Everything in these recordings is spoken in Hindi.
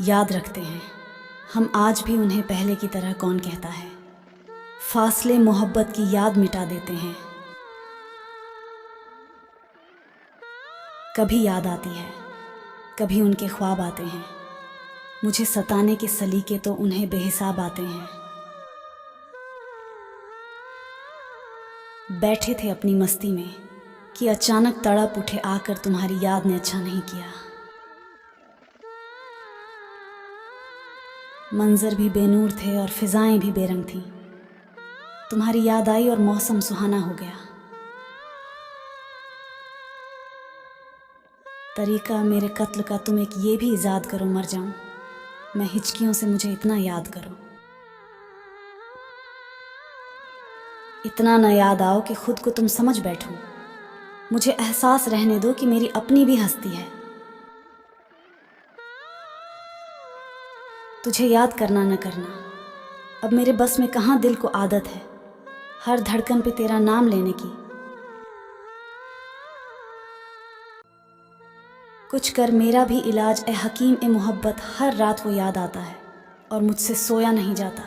याद रखते हैं हम आज भी उन्हें पहले की तरह। कौन कहता है फासले मोहब्बत की याद मिटा देते हैं। कभी याद आती है, कभी उनके ख्वाब आते हैं। मुझे सताने के सलीके तो उन्हें बेहिसाब आते हैं। बैठे थे अपनी मस्ती में कि अचानक तड़प उठे आकर तुम्हारी याद ने अच्छा नहीं किया। मंजर भी बेनूर थे और फिजाएं भी बेरंग थीं। तुम्हारी याद आई और मौसम सुहाना हो गया। तरीका मेरे कत्ल का तुम एक ये भी इजाद करो मर जाऊं मैं हिचकियों से, मुझे इतना याद करो। इतना न याद आओ कि खुद को तुम समझ बैठो। मुझे एहसास रहने दो कि मेरी अपनी भी हस्ती है। तुझे याद करना न करना अब मेरे बस में कहाँ, दिल को आदत है हर धड़कन पे तेरा नाम लेने की। कुछ कर मेरा भी इलाज ए हकीम ए मोहब्बत, हर रात वो याद आता है और मुझसे सोया नहीं जाता।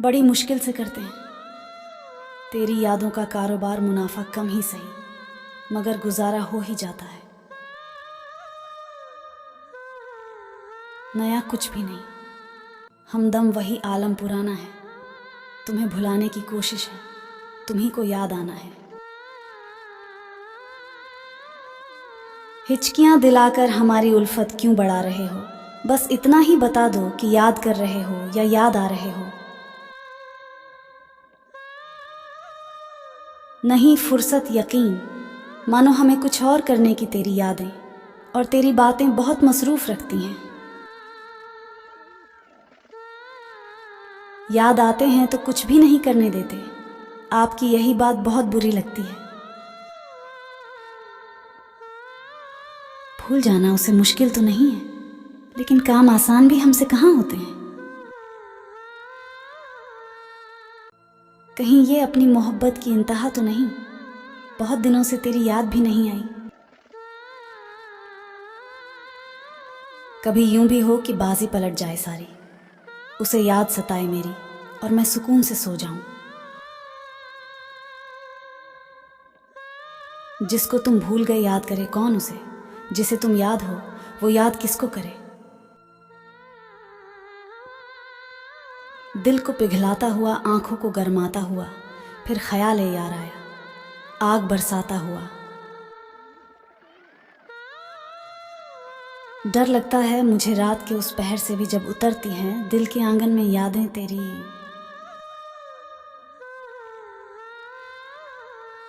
बड़ी मुश्किल से करते हैं तेरी यादों का कारोबार, मुनाफा कम ही सही मगर गुजारा हो ही जाता है। नया कुछ भी नहीं, हमदम वही आलम पुराना है। तुम्हें भुलाने की कोशिश है, तुम्ही को याद आना है। हिचकियां दिलाकर हमारी उल्फत क्यों बढ़ा रहे हो, बस इतना ही बता दो कि याद कर रहे हो या याद आ रहे हो। नहीं फुर्सत यकीन, मानो हमें कुछ और करने की तेरी यादें और तेरी बातें बहुत मसरूफ रखती हैं। याद आते हैं तो कुछ भी नहीं करने देते, आपकी यही बात बहुत बुरी लगती है। भूल जाना उसे मुश्किल तो नहीं है, लेकिन काम आसान भी हमसे कहाँ होते हैं। कहीं ये अपनी मोहब्बत की इंतहा तो नहीं, बहुत दिनों से तेरी याद भी नहीं आई। कभी यूं भी हो कि बाजी पलट जाए सारी, उसे याद सताए मेरी और मैं सुकून से सो जाऊं। जिसको तुम भूल गए याद करे कौन उसे, जिसे तुम याद हो वो याद किसको करे। दिल को पिघलाता हुआ, आंखों को गरमाता हुआ, फिर ख्याल है यार आया आग बरसाता हुआ। डर लगता है मुझे रात के उस पहर से भी जब उतरती हैं दिल के आंगन में यादें तेरी।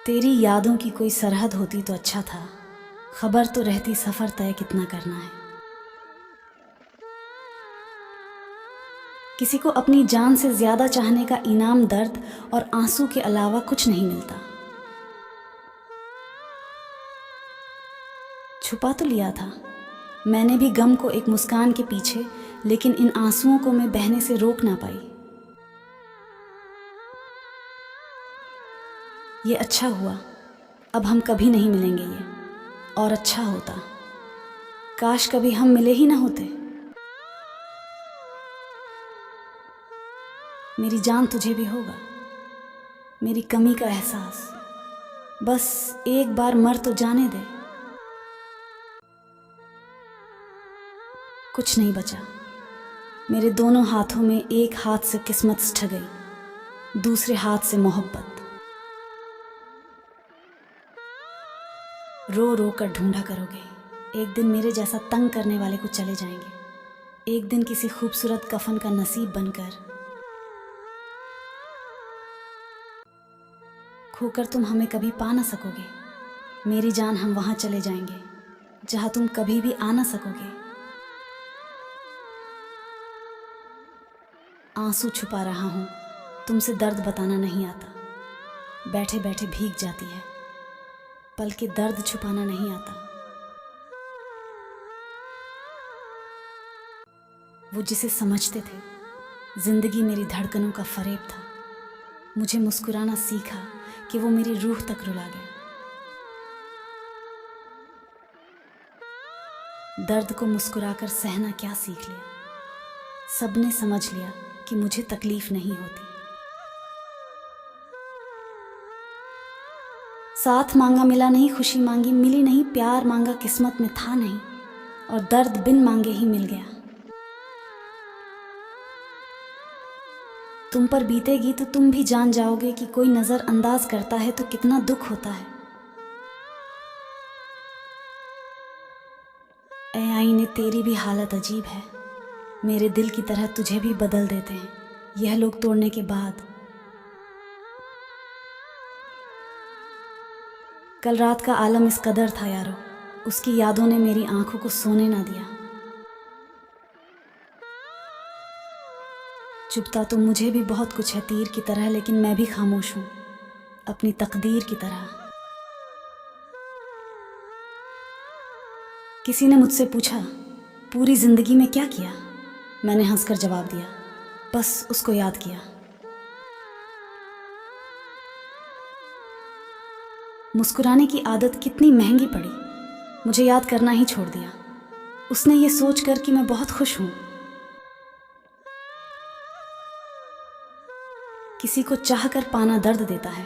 तेरी यादों की कोई सरहद होती तो अच्छा था, खबर तो रहती सफ़र तय कितना करना है। किसी को अपनी जान से ज़्यादा चाहने का इनाम दर्द और आंसू के अलावा कुछ नहीं मिलता। छुपा तो लिया था मैंने भी गम को एक मुस्कान के पीछे, लेकिन इन आंसुओं को मैं बहने से रोक ना पाई। ये अच्छा हुआ, अब हम कभी नहीं मिलेंगे ये, और अच्छा होता काश कभी हम मिले ही ना होते। मेरी जान तुझे भी होगा मेरी कमी का एहसास, बस एक बार मर तो जाने दे। कुछ नहीं बचा मेरे दोनों हाथों में, एक हाथ से किस्मत सिठ गई, दूसरे हाथ से मोहब्बत। रो रो कर ढूंढा करोगे, एक दिन मेरे जैसा तंग करने वाले को चले जाएंगे। एक दिन किसी खूबसूरत कफन का नसीब बनकर खोकर तुम हमें कभी पा ना सकोगे। मेरी जान हम वहां चले जाएंगे जहां तुम कभी भी आ ना सकोगे। आंसू छुपा रहा हूं, तुमसे दर्द बताना नहीं आता। बैठे बैठे भीग जाती है पल के दर्द छुपाना नहीं आता। वो जिसे समझते थे जिंदगी मेरी धड़कनों का फरेब था। मुझे मुस्कुराना सीखा कि वो मेरी रूह तक रुला गया। दर्द को मुस्कुराकर सहना क्या सीख लिया। सबने समझ लिया कि मुझे तकलीफ नहीं होती। साथ मांगा मिला नहीं, खुशी मांगी मिली नहीं, प्यार मांगा किस्मत में था नहीं, और दर्द बिन मांगे ही मिल गया। तुम पर बीतेगी तो तुम भी जान जाओगे कि कोई नज़रअंदाज करता है तो कितना दुख होता है। ऐ आईने तेरी भी हालत अजीब है, मेरे दिल की तरह तुझे भी बदल देते हैं यह लोग तोड़ने के बाद। कल रात का आलम इस कदर था यारो, उसकी यादों ने मेरी आंखों को सोने ना दिया। चुभता तो मुझे भी बहुत कुछ है तीर की तरह, लेकिन मैं भी खामोश हूँ अपनी तकदीर की तरह। किसी ने मुझसे पूछा पूरी जिंदगी में क्या किया, मैंने हंसकर जवाब दिया बस उसको याद किया। मुस्कुराने की आदत कितनी महंगी पड़ी, मुझे याद करना ही छोड़ दिया उसने, ये सोचकर कि मैं बहुत खुश हूँ। किसी को चाह कर पाना दर्द देता है,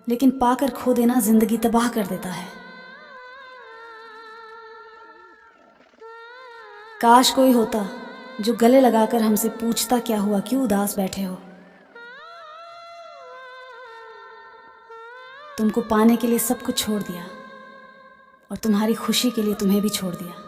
लेकिन पाकर खो देना जिंदगी तबाह कर देता है। काश कोई होता जो गले लगाकर हमसे पूछता क्या हुआ, क्यों उदास बैठे हो। तुमको पाने के लिए सब कुछ छोड़ दिया और तुम्हारी खुशी के लिए तुम्हें भी छोड़ दिया।